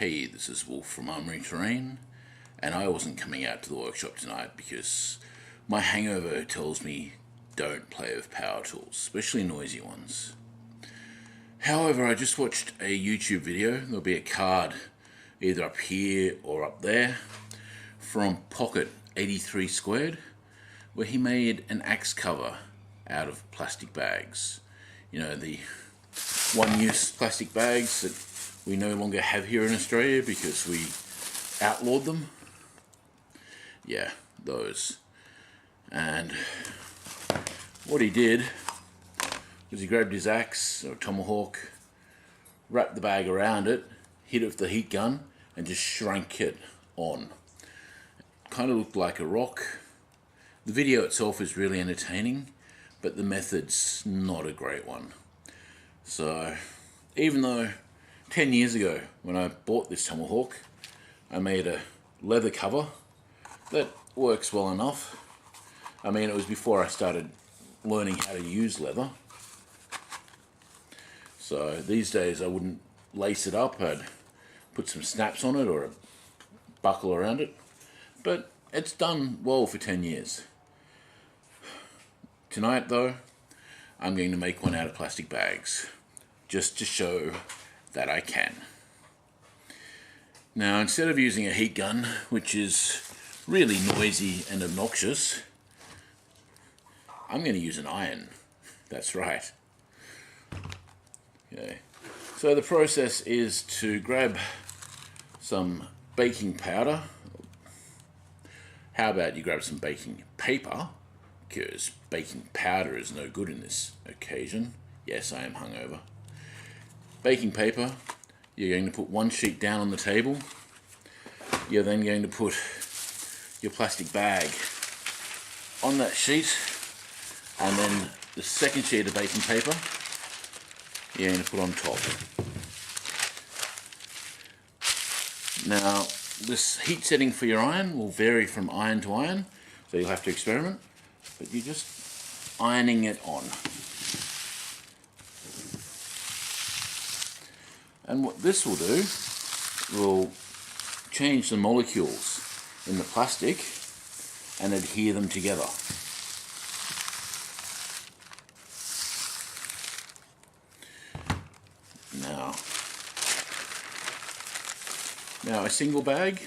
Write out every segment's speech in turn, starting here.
Hey, this is Wolf from Armoury-Terrain, and I wasn't coming out to the workshop tonight because my hangover tells me don't play with power tools, especially noisy ones. However, I just watched a YouTube video. There'll be a card either up here or up there from Pocket83², where he made an axe cover out of plastic bags. You know, the one-use plastic bags that we no longer have here in Australia because we outlawed them. Yeah, those. And what he did was he grabbed his axe or tomahawk, wrapped the bag around it, hit it with the heat gun, and just shrank it on. Kind of looked like a rock. The video itself is really entertaining, but the method's not a great one. So, even though 10 years ago when I bought this tomahawk, I made a leather cover that works well enough. I mean, it was before I started learning how to use leather. So these days I wouldn't lace it up, I'd put some snaps on it or a buckle around it. But it's done well for 10 years. Tonight though, I'm going to make one out of plastic bags, just to show that I can. Now, instead of using a heat gun, which is really noisy and obnoxious, I'm going to use an iron. That's right. Okay. So the process is to grab some baking powder. How about you grab some baking paper? Because baking powder is no good in this occasion. Yes, I am hungover. Baking paper, you're going to put one sheet down on the table. You're then going to put your plastic bag on that sheet, and then the second sheet of baking paper you're going to put on top. Now, this heat setting for your iron will vary from iron to iron, so you'll have to experiment, but you're just ironing it on. And what this will do will change the molecules in the plastic and adhere them together. Now a single bag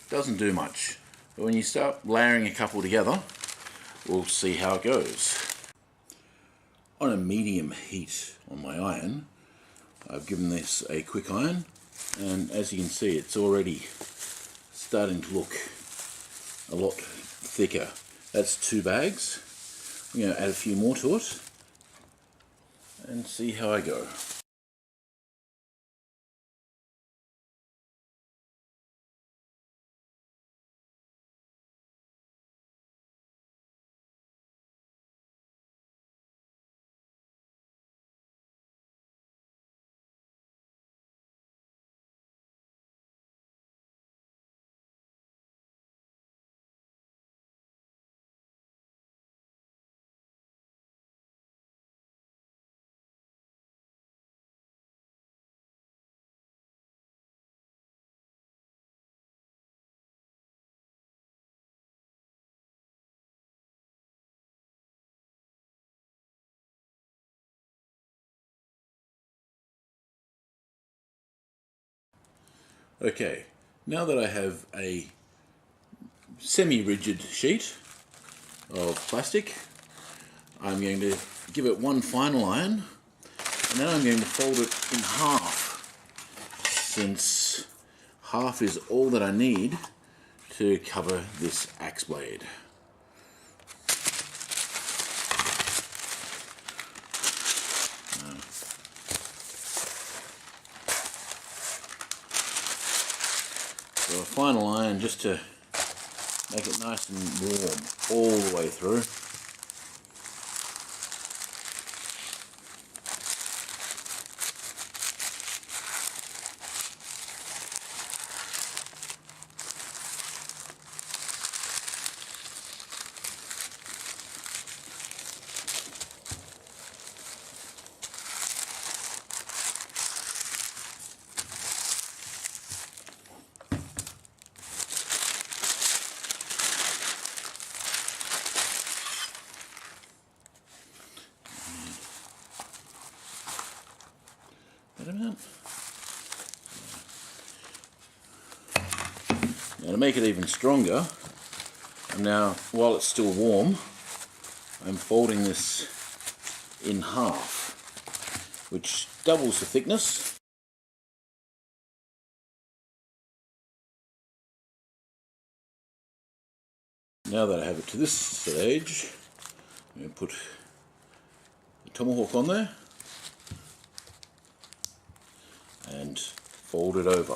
doesn't do much, but when you start layering a couple together, we'll see how it goes. On a medium heat on my iron, I've given this a quick iron, and as you can see, it's already starting to look a lot thicker. That's 2 bags. I'm going to add a few more to it and see how I go. Okay, now that I have a semi-rigid sheet of plastic, I'm going to give it one final iron, and then I'm going to fold it in half, since half is all that I need to cover this axe blade. So a final iron just to make it nice and warm all the way through. Now to make it even stronger, now while it's still warm, I'm folding this in half, which doubles the thickness. Now that I have it to this stage, I'm going to put the tomahawk on there and fold it over.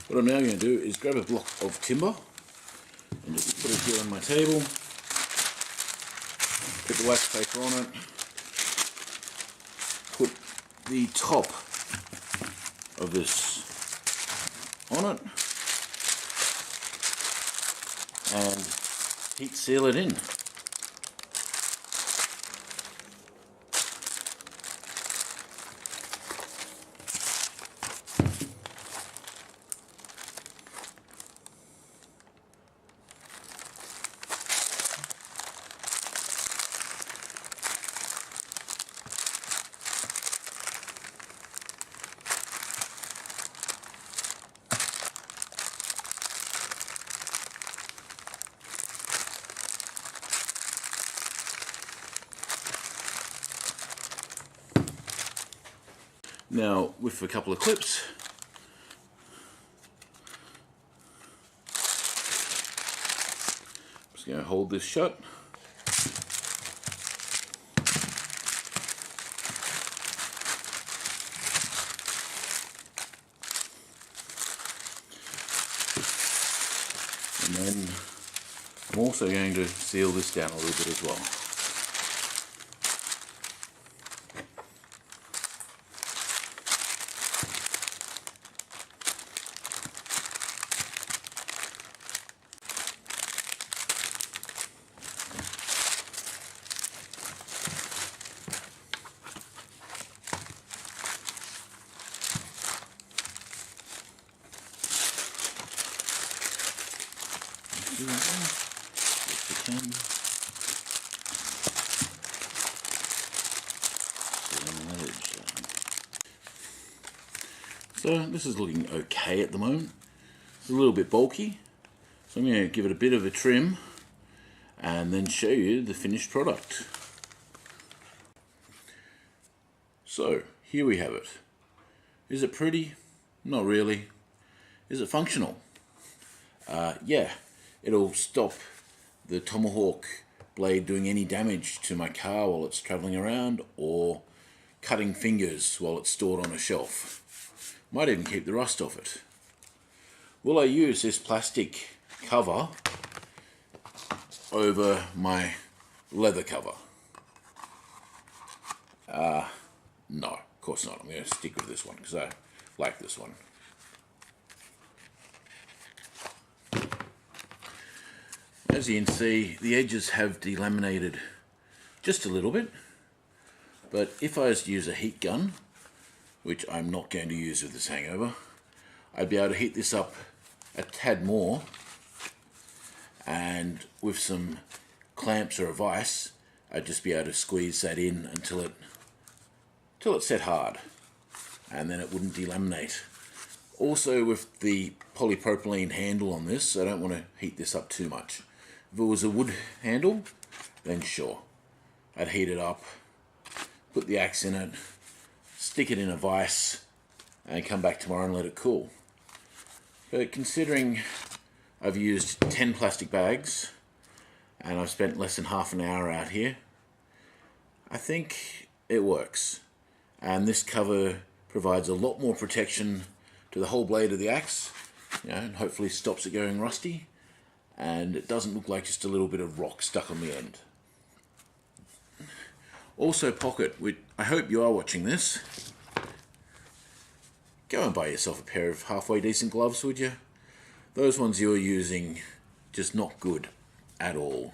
What I'm now going to do is grab a block of timber and just put it here on my table, put the wax paper on it, put the top of this on it, and heat seal it in. Now, with a couple of clips, I'm just going to hold this shut. And then I'm also going to seal this down a little bit as well. So this is looking okay at the moment. It's a little bit bulky, so I'm going to give it a bit of a trim and then show you the finished product. So here we have it. Is it pretty? Not really. Is it functional? Yeah, it'll stop the tomahawk blade doing any damage to my car while it's traveling around, or cutting fingers while it's stored on a shelf. Might even keep the rust off it. Will I use this plastic cover over my leather cover? No, of course not. I'm going to stick with this one because I like this one. As you can see, the edges have delaminated just a little bit, but if I was to use a heat gun, which I'm not going to use with this hangover, I'd be able to heat this up a tad more, and with some clamps or a vise, I'd just be able to squeeze that in until it's set hard, and then it wouldn't delaminate. Also, with the polypropylene handle on this, I don't want to heat this up too much. If it was a wood handle, then sure, I'd heat it up, put the axe in it, stick it in a vise, and come back tomorrow and let it cool. But considering I've used 10 plastic bags and I've spent less than half an hour out here, I think it works. And this cover provides a lot more protection to the whole blade of the axe, and hopefully stops it going rusty, and it doesn't look like just a little bit of rock stuck on the end. Also, Pocket, I hope you are watching this. Go and buy yourself a pair of halfway decent gloves, would you? Those ones you're using, just not good at all.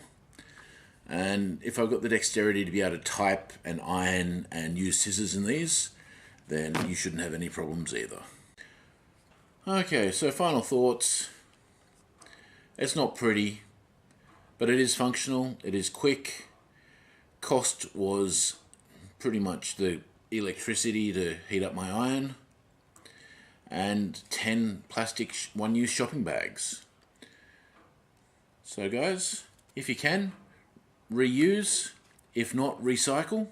And if I've got the dexterity to be able to type and iron and use scissors in these, then you shouldn't have any problems either. Okay, so final thoughts. It's not pretty, but it is functional, it is quick. Cost was pretty much the electricity to heat up my iron, and 10 plastic one-use shopping bags. So guys, if you can, reuse, if not recycle,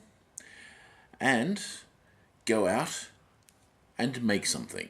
and go out and make something.